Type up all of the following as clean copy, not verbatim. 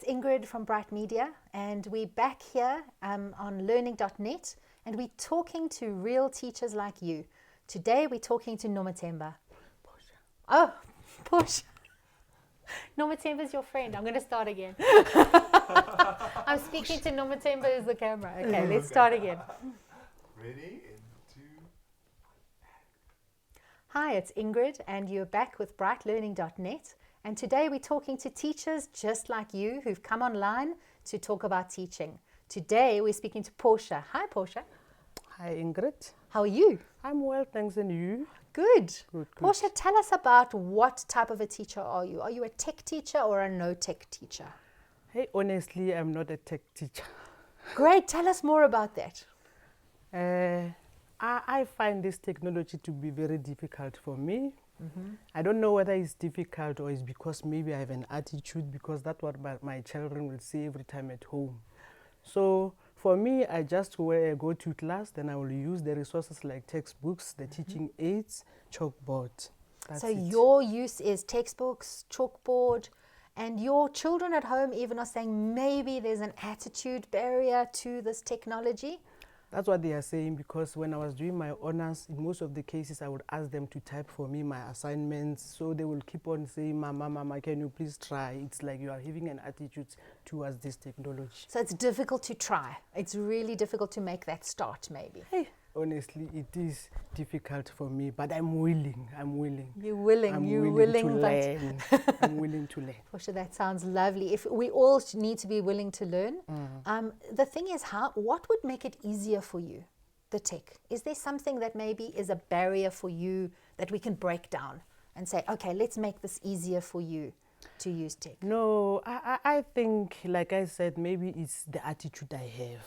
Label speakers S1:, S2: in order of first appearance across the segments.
S1: it's Ingrid from BrightMedia, and we're back here on learning.net, and we're talking to real teachers like you. Today we're talking to Nomathemba. Oh, Portia. Nomathemba's your friend. I'm going to start again. I'm speaking to Nomathemba as the camera. Okay, let's start again.
S2: Ready? In 2.
S1: Hi, it's Ingrid, and you're back with brightlearning.net. And today we're talking to teachers just like you who've come online to talk about teaching. Today we're speaking to Portia. Hi, Portia.
S3: Hi, Ingrid.
S1: How are you?
S3: I'm well, thanks, and you?
S1: Good.
S3: Good.
S1: Portia, tell us about what type of a teacher are you? Are you a tech teacher or a no-tech teacher?
S3: Hey, honestly, I'm not a tech teacher.
S1: Great. Tell us more about that.
S3: I find this technology to be very difficult for me. I don't know whether it's difficult or it's because maybe I have an attitude, because that's what my children will say every time at home. So for me, I just go to class, then I will use the resources like textbooks, the teaching aids, chalkboard. That's
S1: So
S3: it.
S1: your use is textbooks, chalkboard, and your children at home even are saying maybe there's an attitude barrier to this technology.
S3: That's what they are saying, because when I was doing my honors, in most of the cases, I would ask them to type for me my assignments. So they will keep on saying, Mama, can you please try? It's like you are having an attitude towards this technology.
S1: So it's difficult to try. It's really difficult to make that start, maybe.
S3: Hey, honestly, it is difficult for me, but I'm willing.
S1: You're willing.
S3: I'm
S1: You're
S3: willing to
S1: willing,
S3: learn. I'm willing to learn.
S1: Portia, that sounds lovely. If we all need to be willing to learn, the thing is, what would make it easier for you, the tech? Is there something that maybe is a barrier for you that we can break down and say, okay, let's make this easier for you to use tech?
S3: No, I think, like I said, maybe it's the attitude I have.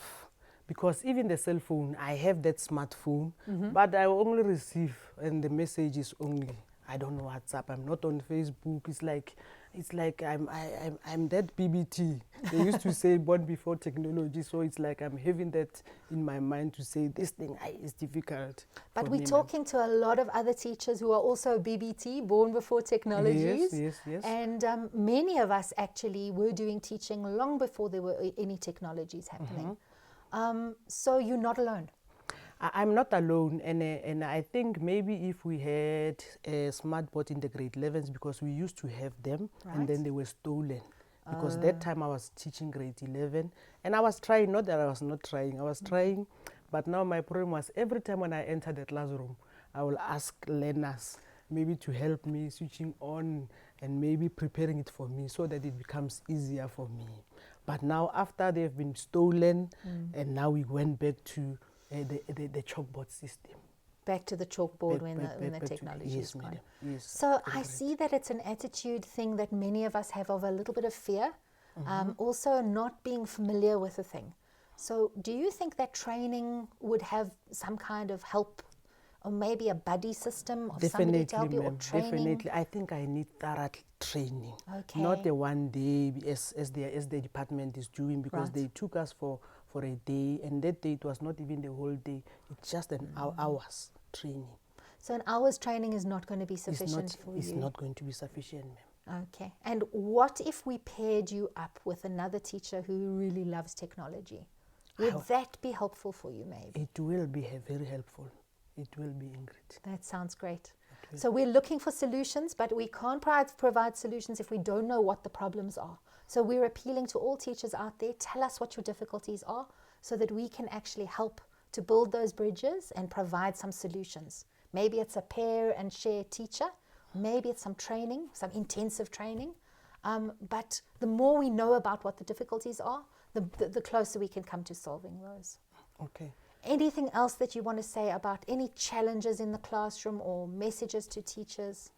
S3: Because even the cell phone, I have that smartphone, but I only receive, and the message is only, I don't know WhatsApp, I'm not on Facebook. It's like I'm that BBT. They used to say born before technology, so it's like I'm having that in my mind to say this thing is difficult.
S1: But we're talking to a lot of other teachers who are also BBT, born before technologies.
S3: Yes.
S1: And many of us actually were doing teaching long before there were any technologies happening. So you're not alone.
S3: I'm not alone, and I think maybe if we had a smart board in the grade 11s, because we used to have them, and then they were stolen. Because that time I was teaching grade 11, and I was trying, not that I was not trying, I was trying, but now my problem was every time when I enter the classroom, I will ask learners maybe to help me switching on and maybe preparing it for me so that it becomes easier for me. But now after they've been stolen, and now we went back to the chalkboard system.
S1: Back to the chalkboard when the technology is gone.
S3: Yes.
S1: So I see that it's an attitude thing that many of us have of a little bit of fear, also not being familiar with the thing. So do you think that training would have some kind of help, or maybe a buddy system of somebody to help you, or training?
S3: Definitely. I think I need thorough training.
S1: Okay.
S3: Not the one day as the department is doing, because they took us for a day, and that day it was not even the whole day. It's just an hour's training.
S1: So an hour's training is not going to be sufficient for you?
S3: It's not going to be sufficient, ma'am.
S1: Okay. And what if we paired you up with another teacher who really loves technology? Would that be helpful for you, maybe?
S3: It will be very helpful. It will be, Ingrid.
S1: That sounds great. So we're looking for solutions, but we can't provide solutions if we don't know what the problems are. So we're appealing to all teachers out there. Tell us what your difficulties are so that we can actually help to build those bridges and provide some solutions. Maybe it's a pair and share teacher. Maybe it's some training, some intensive training. But the more we know about what the difficulties are, the closer we can come to solving those.
S3: Okay.
S1: Anything else that you want to say about any challenges in the classroom or messages to teachers?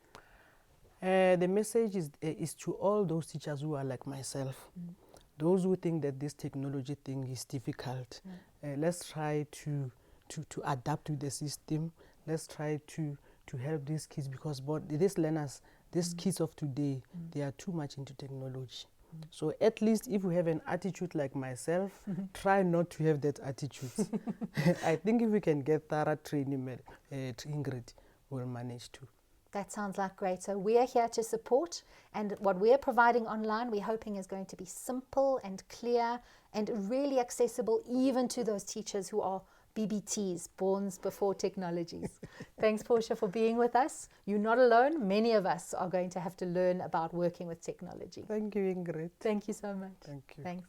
S3: The message is to all those teachers who are like myself, those who think that this technology thing is difficult. Let's try to adapt to the system. Let's try to help these kids, because these learners, these kids of today, they are too much into technology. So at least if we have an attitude like myself, try not to have that attitude. I think if we can get thorough training, Ingrid will manage to.
S1: That sounds like great. So we are here to support, and what we're providing online, we're hoping is going to be simple and clear and really accessible even to those teachers who are BBTs, Borns Before Technologies. Thanks, Portia, for being with us. You're not alone. Many of us are going to have to learn about working with technology.
S3: Thank you, Ingrid.
S1: Thank you so much.
S3: Thank you.
S1: Thanks.